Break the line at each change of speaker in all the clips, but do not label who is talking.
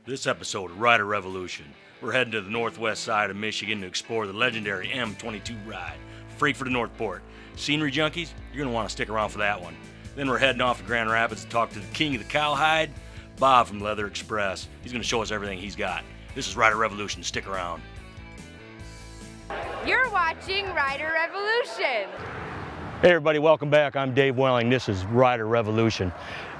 This episode of Rider Revolution, we're heading to the northwest side of Michigan to explore the legendary M22 ride, Frankfort to Northport. Scenery junkies, you're going to want to stick around for that one. Then we're heading off to Grand Rapids to talk to the king of the cowhide, Bob from Leather Express. He's going to show us everything he's got. This is Rider Revolution. Stick around.
You're watching Rider Revolution.
Hey everybody, welcome back. I'm Dave Welling. This is Rider Revolution.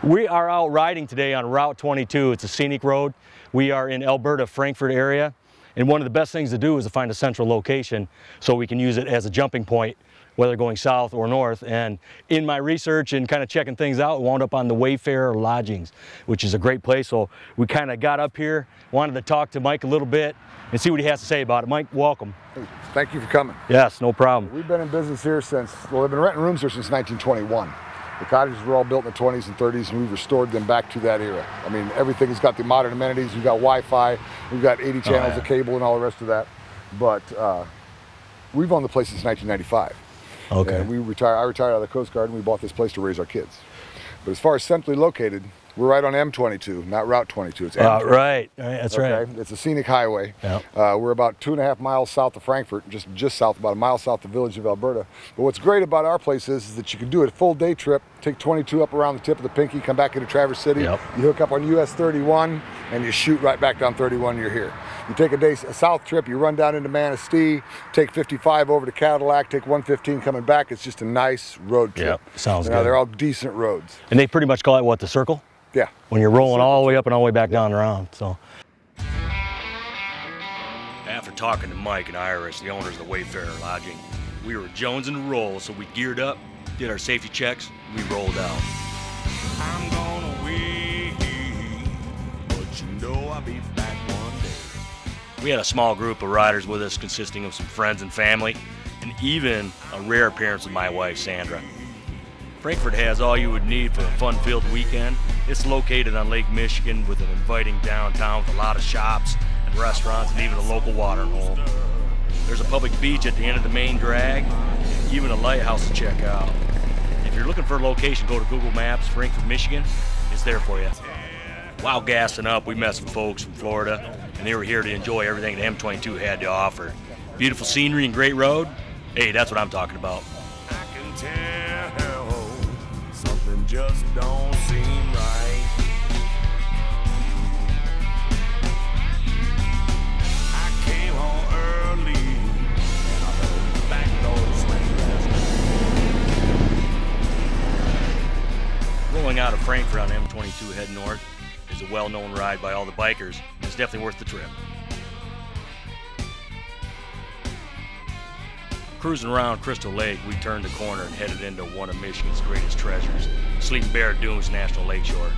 We are out riding today on Route 22. It's a scenic road. We are in Alberta, Frankfort area. And one of the best things to do is to find a central location so we can use it as a jumping point, whether going south or north. And in my research and kind of checking things out, we wound up on the Wayfarer Lodgings, which is a great place. So we kind of got up here, wanted to talk to Mike a little bit and see what he has to say about it. Mike, welcome.
Hey, thank you for coming.
Yes, no problem.
We've been in business here since, well, we've been renting rooms here since 1921. The cottages were all built in the 20s and 30s, and we've restored them back to that era. I mean, everything's got the modern amenities. We've got Wi-Fi, we've got 80 channels of cable and all the rest of that. But we've owned the place since 1995.
Okay.
And I retired out of the Coast Guard, and we bought this place to raise our kids. But as far as centrally located, we're right on M22, not Route 22. It's M22.
Right, that's right.
It's a scenic highway.
Yep.
We're about 2.5 miles south of Frankfort, just south, about a mile south of the village of Alberta. But what's great about our place is that you can do a full day trip, take 22 up around the tip of the Pinky, come back into Traverse City.
Yep.
You hook up on US 31, and you shoot right back down 31, and you're here. You take a south trip, you run down into Manistee, take 55 over to Cadillac, take 115 coming back. It's just a nice road trip.
Yep, sounds good.
They're all decent roads.
And they pretty much call it, what, the circle?
Yeah.
When you're rolling all the way up and all the way back down and around, so. After talking to Mike and Iris, the owners of the Wayfarer Lodging, we were jonesing to roll, so we geared up, did our safety checks, we rolled out. I'm gonna wait, but you know I'll be back one day. We had a small group of riders with us consisting of some friends and family, and even a rare appearance of my wife, Sandra. Frankfort has all you would need for a fun-filled weekend. It's located on Lake Michigan with an inviting downtown with a lot of shops and restaurants and even a local watering hole. There's a public beach at the end of the main drag, and even a lighthouse to check out. If you're looking for a location, go to Google Maps, Frankfort, Michigan. It's there for you. While gassing up, we met some folks from Florida, and they were here to enjoy everything the M22 had to offer. Beautiful scenery and great road. Hey, that's what I'm talking about. I can tell something just don't seem right. I came home early and I heard the back door slam last night. Rolling out of Frankfort on M22 heading north is a well-known ride by all the bikers, and it's definitely worth the trip. Cruising around Crystal Lake, we turned the corner and headed into one of Michigan's greatest treasures, Sleeping Bear Dunes National Lakeshore.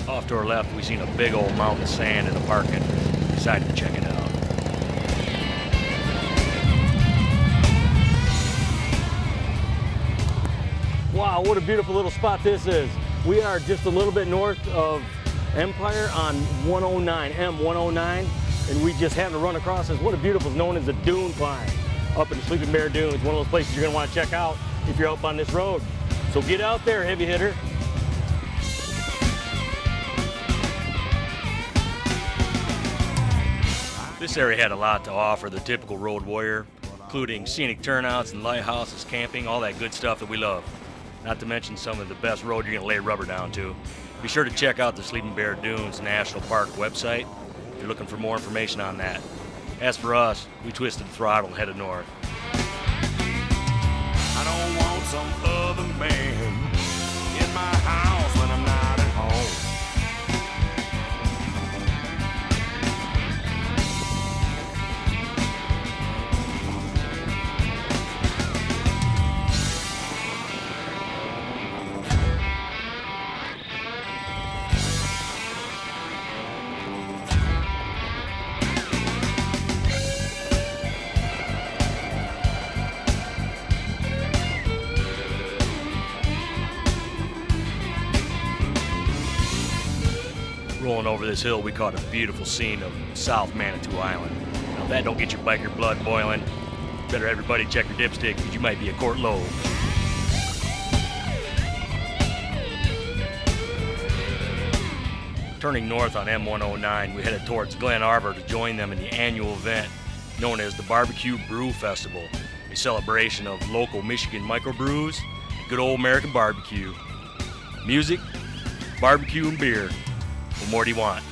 Off to our left, we seen a big old mountain of sand in the parking. Decided to check it out. Wow, what a beautiful little spot this is. We are just a little bit north of Empire on 109, M109, and we just happened to run across this. What a beautiful, is known as the Dune Climb up in the Sleeping Bear Dunes. One of those places you're gonna want to check out if you're up on this road. So get out there, heavy hitter. This area had a lot to offer the typical road warrior, including scenic turnouts and lighthouses, camping, all that good stuff that we love. Not to mention some of the best road you're gonna lay rubber down to. Be sure to check out the Sleeping Bear Dunes National Park website if you're looking for more information on that. As for us, we twisted the throttle and headed north. I don't want some other man in my house when I'm not at home. Rolling over this hill, we caught a beautiful scene of South Manitou Island. Now If that don't get your biker blood boiling, better everybody check your dipstick because you might be a quart low. Turning north on M109, we headed towards Glen Arbor to join them in the annual event known as the Barbecue Brew Festival, a celebration of local Michigan microbrews and good old American barbecue. Music, barbecue, and beer. What more do you want?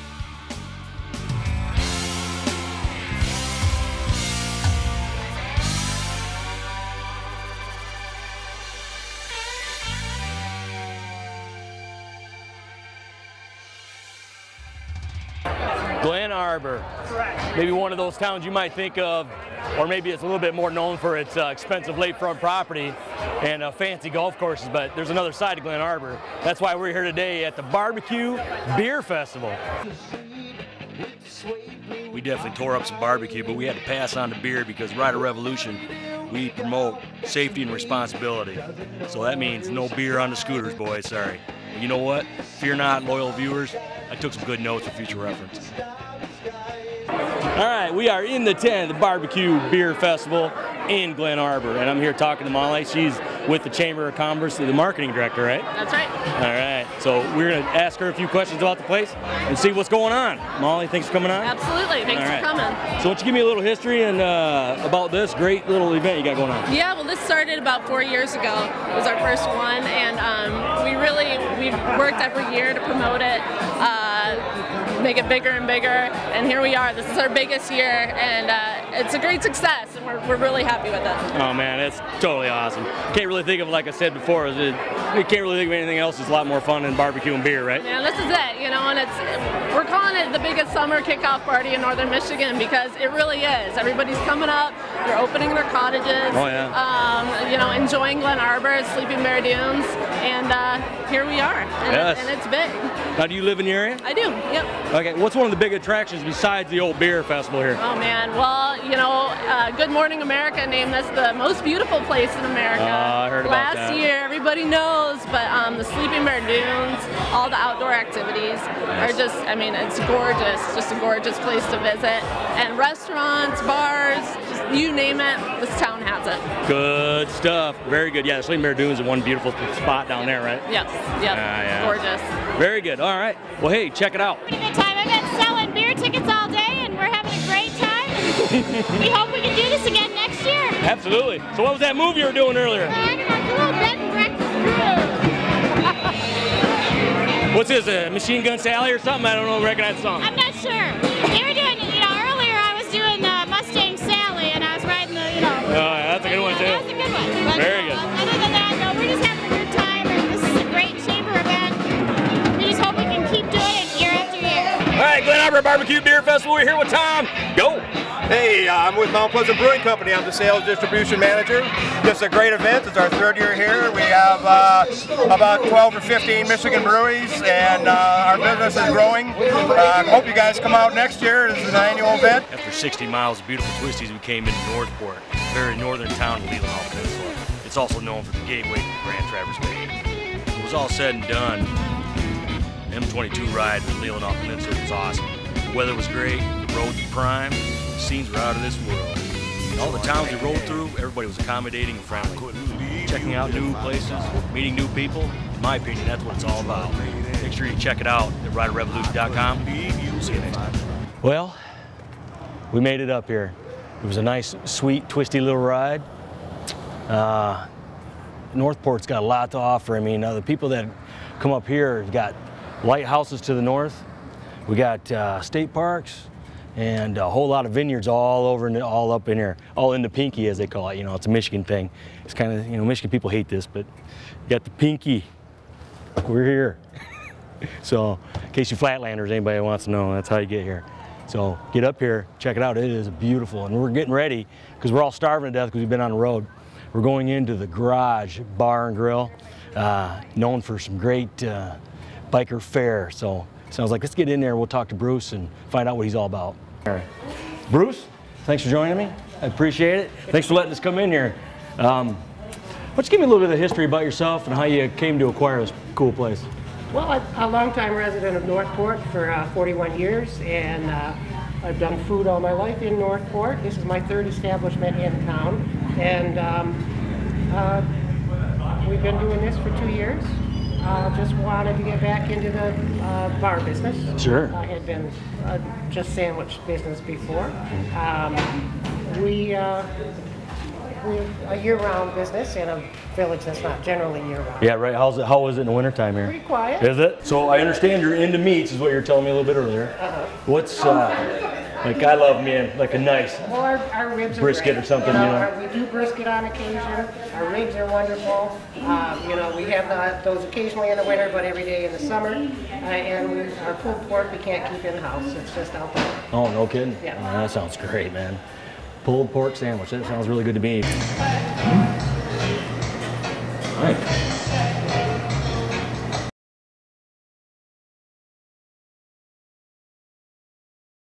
Glen Arbor, maybe one of those towns you might think of, or maybe it's a little bit more known for its expensive lakefront property and fancy golf courses, but there's another side to Glen Arbor. That's why we're here today at the Barbecue Beer Festival. We definitely tore up some barbecue, but we had to pass on the beer because Rider Revolution, we promote safety and responsibility. So that means no beer on the scooters, boys, sorry. But you know what? Fear not, loyal viewers. I took some good notes for future reference. All right, we are in the tent of the Barbecue Beer Festival in Glen Arbor, and I'm here talking to Molly. She's with the Chamber of Commerce, the marketing director, right?
That's right.
All right, so we're going to ask her a few questions about the place and see what's going on. Molly, thanks for coming on.
Absolutely, thanks for coming.
So why don't you give me a little history and about this great little event you got going on?
Yeah, well, this started about 4 years ago. It was our first one, and we worked every year to promote it, make it bigger and bigger, and here we are. This is our biggest year, and it's a great success, and we're really happy with it.
Oh man, it's totally awesome. Can't really think of, like I said before, we can't really think of anything else that's a lot more fun than barbecue and beer, right?
Yeah, this is it, you know, and we're calling it the biggest summer kickoff party in northern Michigan because it really is. Everybody's coming up, they're opening their cottages,
oh, yeah.
You know, enjoying Glen Arbor, Sleeping Bear Dunes, and here we are, and it's big.
Now, do you live in the area?
I do, yep.
Okay, what's one of the big attractions besides the old beer festival here?
Oh man, well, you know, Good Morning America named this the most beautiful place in America.
I heard about that.
Last year, everybody knows, but the Sleeping Bear Dunes, all the outdoor activities are just, I mean, it's gorgeous, just a gorgeous place to visit. And restaurants, bars, just you name it, this town has it.
Good stuff, very good. Yeah, the Sleeping Bear Dunes is one beautiful spot down there, right?
Yes, yep,
yeah.
Gorgeous.
Very good, all right. Well, hey, check it out.
Pretty good time. I've been selling beer tickets all day, and we're having a great time. We hope we can do this again next year.
Absolutely. So what was that move you were doing earlier?
I don't know, it's a little bed and breakfast.
What's this, a Machine Gun Sally or something? I don't know, recognize the song.
I'm not sure. They were doing, you know, earlier I was doing Mustang Sally, and I was riding the, you know.
Oh, yeah, that's a good one, too.
That's a good one. But,
very good.
Other than that, no, we're just having a good time, and this is a great chamber event. We just hope we can keep doing it year after year.
All right, Glen Arbor Barbecue Beer Festival. We're here with Tom. Go.
Hey, I'm with Mount Pleasant Brewing Company. I'm the sales distribution manager. This is a great event. It's our third year here. We have about 12 or 15 Michigan breweries, and our business is growing. Hope you guys come out next year. This is an annual event.
After 60 miles of beautiful twisties, we came into Northport, a very northern town of Leelanau Peninsula. It's also known for the gateway to the Grand Traverse Bay. It was all said and done. M22 ride in the Leelanau Peninsula was awesome. The weather was great, the roads were prime, the scenes were out of this world. And all the towns we rode through, everybody was accommodating and friendly. Checking out new places, meeting new people, in my opinion, that's what it's all about. Make sure you check it out at riderrevolution.com. We'll see you next time. Well, we made it up here. It was a nice, sweet, twisty little ride. Northport's got a lot to offer. I mean, the people that come up here have got lighthouses to the north. We got state parks and a whole lot of vineyards all over and all up in here, all in the Pinky as they call it. You know, it's a Michigan thing. It's kind of, you know, Michigan people hate this, but you got the Pinky. We're here. So, in case you Flatlanders, anybody wants to know, that's how you get here. So, get up here, check it out. It is beautiful, and we're getting ready because we're all starving to death because we've been on the road. We're going into the Garage Bar and Grill, known for some great biker fare. So sounds like let's get in there. We'll talk to Bruce and find out what he's all about. All right. Bruce, thanks for joining me. I appreciate it. Thanks for letting us come in here. Why don't you give me a little bit of history about yourself and how you came to acquire this cool place?
Well, a longtime resident of Northport for 41 years, and I've done food all my life in Northport. This is my third establishment in town, and we've been doing this for 2 years. Just wanted to get back into the bar business.
Sure.
I had been just sandwich business before. We're a year-round business in a village that's not generally year-round.
Yeah, right. How is it in the wintertime here?
Pretty quiet.
Is it? So I understand you're into meats, is what you were telling me a little bit earlier. What's like I love like a nice
Well, our ribs are
brisket
great.
or something, you know.
We do brisket on occasion. Our ribs are wonderful. You know, we have those occasionally in the winter, but every day in the summer. And our pulled pork we can't keep in the house. It's just out there.
Oh, no kidding?
Yeah.
Oh, that sounds great, man. Pulled pork sandwich. That sounds really good to me. All right.